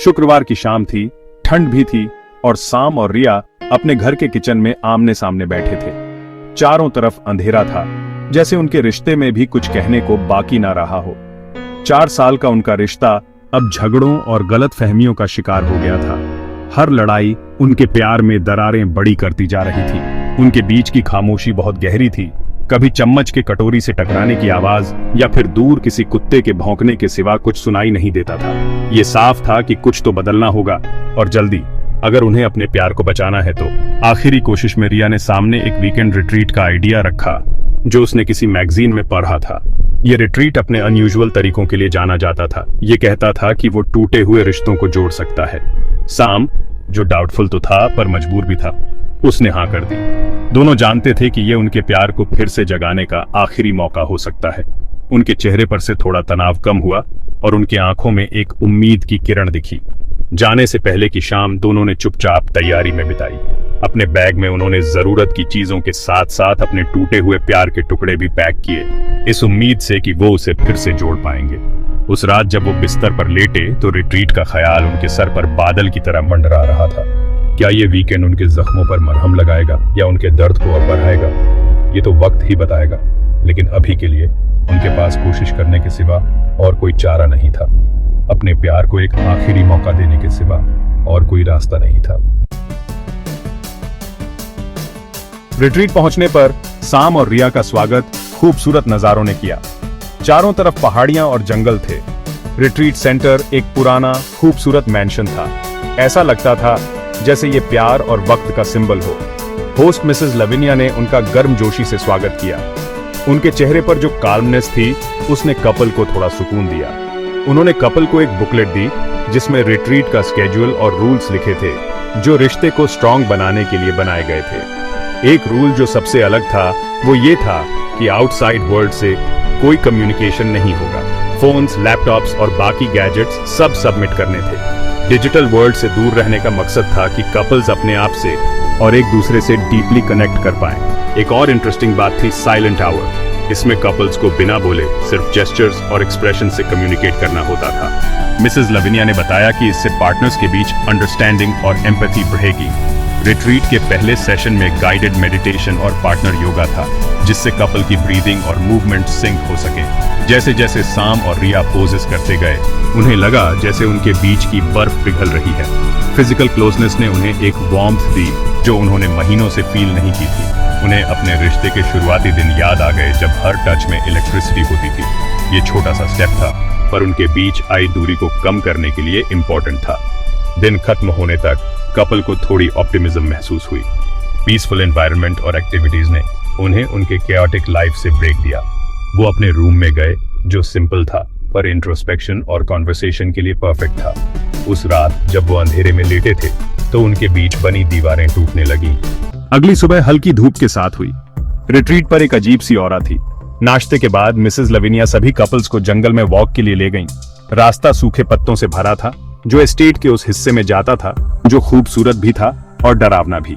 शुक्रवार की शाम थी, ठंड भी थी और साम और रिया अपने घर के किचन में आमने सामने बैठे थे। चारों तरफ अंधेरा था, जैसे उनके रिश्ते में भी कुछ कहने को बाकी ना रहा हो। 4 साल का उनका रिश्ता अब झगड़ों और गलतफहमियों का शिकार हो गया था। हर लड़ाई उनके प्यार में दरारें बड़ी करती जा रही थी। उनके बीच की खामोशी बहुत गहरी थी। कभी चम्मच के कटोरी से टकराने की आवाज या फिर दूर किसी कुत्ते के भौंकने के सिवा कुछ सुनाई नहीं देता था। ये साफ था कि कुछ तो बदलना होगा और जल्दी, अगर उन्हें अपने प्यार को बचाना है तो। आखिरी कोशिश में रिया ने सामने एक वीकेंड रिट्रीट का आइडिया रखा, जो उसने किसी मैगजीन में पढ़ा था। ये रिट्रीट अपने अनयूजुअल तरीकों के लिए जाना जाता था। ये कहता था कि वो टूटे हुए रिश्तों को जोड़ सकता है। साम, जो डाउटफुल तो था पर मजबूर भी था, उसने हाँ कर दी। दोनों जानते थे कि ये उनके प्यार को फिर से जगाने का आखिरी मौका हो सकता है। उनके चेहरे पर से थोड़ा तनाव कम हुआ और उनकी आंखों में एक उम्मीद की किरण दिखी। जाने से पहले की शाम दोनों ने चुपचाप तैयारी में बिताई। अपने बैग में उन्होंने जरूरत की चीजों के साथ साथ अपने टूटे हुए प्यार के टुकड़े भी पैक किए, इस उम्मीद से कि वो उसे फिर से जोड़ पाएंगे। उस रात जब वो बिस्तर पर लेटे तो रिट्रीट का ख्याल उनके सर पर बादल की तरह मंडरा रहा था। क्या ये वीकेंड उनके जख्मों पर मरहम लगाएगा या उनके दर्द को और बढ़ाएगा? ये तो वक्त ही बताएगा। लेकिन अभी के लिए उनके पास कोशिश करने के सिवा और कोई चारा नहीं था। अपने प्यार को एक आखिरी मौका देने के सिवा और कोई रास्ता नहीं था। रिट्रीट पहुंचने पर साम और रिया का स्वागत खूबसूरत नजारों ने किया। चारों तरफ पहाड़ियां और जंगल थे। रिट्रीट सेंटर एक पुराना खूबसूरत मैंशन था। ऐसा लगता था जैसे ये प्यार और वक्त का सिंबल हो। होस्ट मिसेस लविनिया ने उनका गर्मजोशी से स्वागत किया। उनके चेहरे पर जो काल्मनेस थी, उसने कपल को थोड़ा सुकून दिया। उन्होंने कपल को एक बुकलेट दी जिसमें रिट्रीट का स्केड्यूल और रूल्स लिखे थे, जो रिश्ते को स्ट्रांग बनाने के लिए बनाए गए थे। एक रूल जो सबसे अलग था वो ये था कि आउटसाइड वर्ल्ड से कोई कम्युनिकेशन नहीं होगा। फोन्स, लैपटॉप्स और बाकी गैजेट्स सब सबमिट करने थे। डिजिटल वर्ल्ड से दूर रहने का मकसद था कि कपल्स अपने आप से और एक दूसरे से डीपली कनेक्ट कर पाएं। एक और इंटरेस्टिंग बात थी साइलेंट आवर। इसमें कपल्स को बिना बोले सिर्फ जेस्चर्स और एक्सप्रेशन से कम्युनिकेट करना होता था। मिसेस लविनिया ने बताया कि इससे पार्टनर्स के बीच अंडरस्टैंडिंग और एम्पैथी बढ़ेगी। रिट्रीट के पहले सेशन में गाइडेड मेडिटेशन और पार्टनर योगा था, जिससे कपल की ब्रीदिंग और मूवमेंट सिंक हो सके। जैसे जैसे साम और रिया पोजेस करते गए, उन्हें लगा जैसे उनके बीच की बर्फ पिघल रही है। फिजिकल क्लोजनेस ने उन्हें एक वार्मथ दी जो उन्होंने महीनों से फील नहीं की थी। उन्हें अपने रिश्ते के शुरुआती दिन याद आ गए जब हर टच में इलेक्ट्रिसिटी होती थी। ये छोटा सा स्टेप था, पर उनके बीच आई दूरी को कम करने के लिए इम्पोर्टेंट था। दिन खत्म होने तक कपल को थोड़ी ऑप्टिमिज्म महसूस हुई। पीसफुल एनवायरनमेंट और एक्टिविटीज ने उन्हें उनके कैओटिक लाइफ से ब्रेक दिया। वो अपने रूम में गए, जो सिंपल था पर इंट्रोस्पेक्शन और कॉन्वर्सेशन के लिए परफेक्ट था। उस रात जब वो अंधेरे में लेटे थे तो उनके बीच बनी दीवारें टूटने लगीं। अगली सुबह हल्की धूप के साथ हुई। रिट्रीट पर एक अजीब सी ऑरा थी। नाश्ते के बाद मिसेस लविनिया सभी कपल्स को जंगल में वॉक के लिए ले गईं। रास्ता सूखे पत्तों से भरा था, जो एस्टेट के उस हिस्से में जाता था जो खूबसूरत भी था और डरावना भी।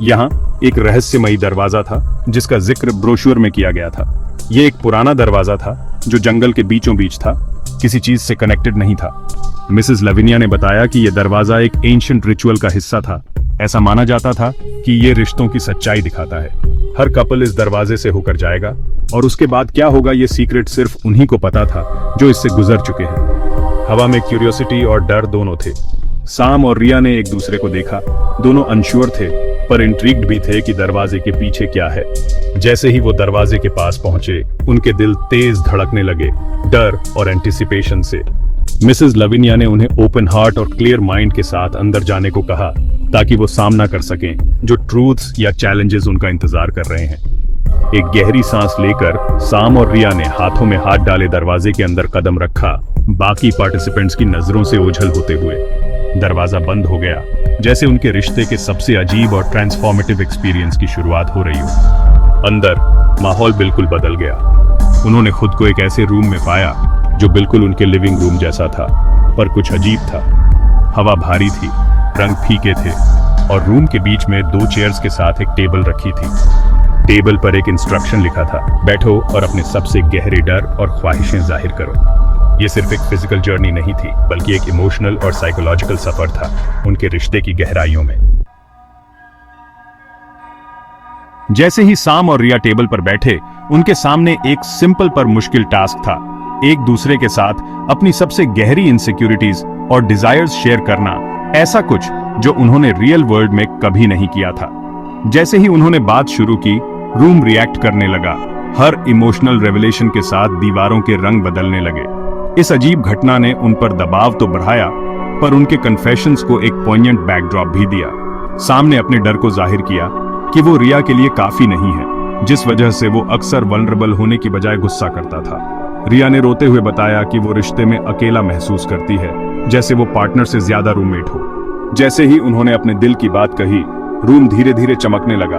यहाँ एक रहस्यमयी दरवाजा था जिसका जिक्र ब्रोशूर में किया गया था। ये एक पुराना दरवाजा था जो जंगल के बीचों बीच था, किसी चीज से कनेक्टेड नहीं था। मिसेस लविनिया ने बताया कि यह दरवाजा एक एंशिएंट रिचुअल का हिस्सा था। ऐसा माना जाता था कि ये रिश्तों की सच्चाई दिखाता है। हर कपल इस दरवाजे से होकर जाएगा और उसके बाद क्या होगा ये सीक्रेट सिर्फ उन्हीं को पता था जो इससे गुजर चुके हैं। हवा में क्यूरियोसिटी और डर दोनों थे। साम और रिया ने एक दूसरे को देखा। दोनों अनश्योर थे पर इंट्रिग्ड भी थे कि दरवाजे के पीछे क्या है। जैसे ही वो दरवाजे के पास पहुंचे, उनके दिल तेज धड़कने लगे, डर और एंटिसिपेशन से। मिसेस लविनिया ने उन्हें ओपन हार्ट और क्लियर माइंड के साथ अंदर जाने को कहा, ताकि वो सामना कर सकें जो ट्रूथ्स या चैलेंजेस उनका इंतजार कर रहे हैं। एक गहरी सांस लेकर साम और रिया ने हाथों में हाथ डाले दरवाजे के अंदर कदम रखा, बाकी पार्टिसिपेंट्स की नजरों से ओझल होते हुए। दरवाजा बंद हो गया, जैसे उनके रिश्ते के सबसे अजीब और ट्रांसफॉर्मेटिव एक्सपीरियंस की शुरुआत हो रही हो। अंदर माहौल बिल्कुल बदल गया। उन्होंने खुद को एक ऐसे रूम में पाया जो बिल्कुल उनके लिविंग रूम जैसा था, पर कुछ अजीब था। हवा भारी थी, रंग फीके थे और रूम के बीच में 2 चेयर्स के साथ एक टेबल रखी थी। टेबल पर एक इंस्ट्रक्शन लिखा था, बैठो और अपने सबसे गहरे डर और ख्वाहिशें जाहिर करो। ये सिर्फ एक फिजिकल जर्नी नहीं थी, बल्कि एक इमोशनल और साइकोलॉजिकल सफर था उनके रिश्ते की गहराइयों में। जैसे ही साम और रिया टेबल पर बैठे, उनके सामने एक सिंपल पर मुश्किल टास्क था, एक दूसरे के साथ अपनी सबसे गहरी इनसिक्योरिटीज और डिजायर्स शेयर करना, ऐसा कुछ जो उन्होंने रियल वर्ल्ड में कभी नहीं किया था। जैसे ही उन्होंने बात शुरू की, रूम रिएक्ट करने लगा। हर इमोशनल रेवलेशन के साथ दीवारों के रंग बदलने लगे। इस अजीब घटना ने उन पर दबाव तो बढ़ाया, पर उनके कन्फेशंस को एक पॉइंट बैकड्रॉप भी दिया। सामने अपने डर को जाहिर किया कि वो रिया के लिए काफी नहीं है, जिस वजह से वो अक्सर वल्नरेबल होने की बजाय गुस्सा करता था। रिया ने रोते हुए बताया कि वो रिश्ते में अकेला महसूस करती है, जैसे वो पार्टनर से ज्यादा रूममेट हो। जैसे ही उन्होंने अपने दिल की बात कही, रूम धीरे धीरे चमकने लगा।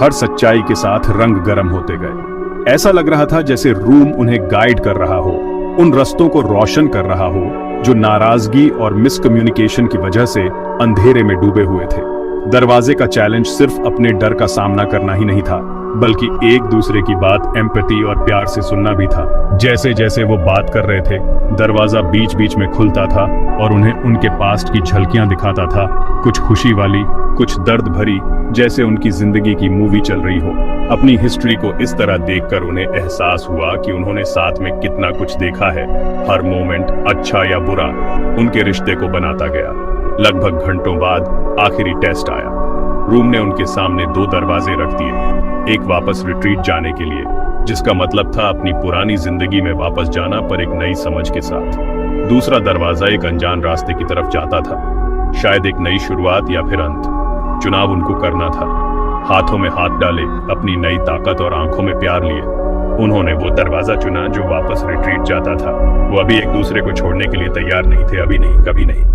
हर सच्चाई के साथ रंग गर्म होते गए। ऐसा लग रहा था जैसे रूम उन्हें गाइड कर रहा हो, उन रास्तों को रोशन कर रहा हो जो नाराजगी और मिसकम्युनिकेशन की वजह से अंधेरे में डूबे हुए थे। दरवाजे का चैलेंज सिर्फ अपने डर का सामना करना ही नहीं था, बल्कि एक दूसरे की बात एम्पैथी और प्यार से सुनना भी था। जैसे जैसे वो बात कर रहे थे, दरवाजा बीच बीच में खुलता था और उन्हें उनके पास्ट की झलकियां दिखाता था, कुछ खुशी वाली, कुछ दर्द भरी, जैसे उनकी जिंदगी की मूवी चल रही हो। अपनी हिस्ट्री को इस तरह देखकर उन्हें एहसास हुआ कि उन्होंने साथ में कितना कुछ देखा है। हर मोमेंट, अच्छा या बुरा, उनके रिश्ते को बनाता गया। लगभग घंटों बाद आखिरी टेस्ट आया। रूम ने उनके सामने 2 दरवाजे रख दिए, एक वापस रिट्रीट जाने के लिए, जिसका मतलब था अपनी पुरानी जिंदगी में वापस जाना, पर एक नई समझ के साथ। दूसरा दरवाजा एक अनजान रास्ते की तरफ जाता था, शायद एक नई शुरुआत या फिर अंत। चुनाव उनको करना था। हाथों में हाथ डाले, अपनी नई ताकत और आंखों में प्यार लिए, उन्होंने वो दरवाजा चुना जो वापस रिट्रीट जाता था। वो अभी एक दूसरे को छोड़ने के लिए तैयार नहीं थे, अभी नहीं, कभी नहीं।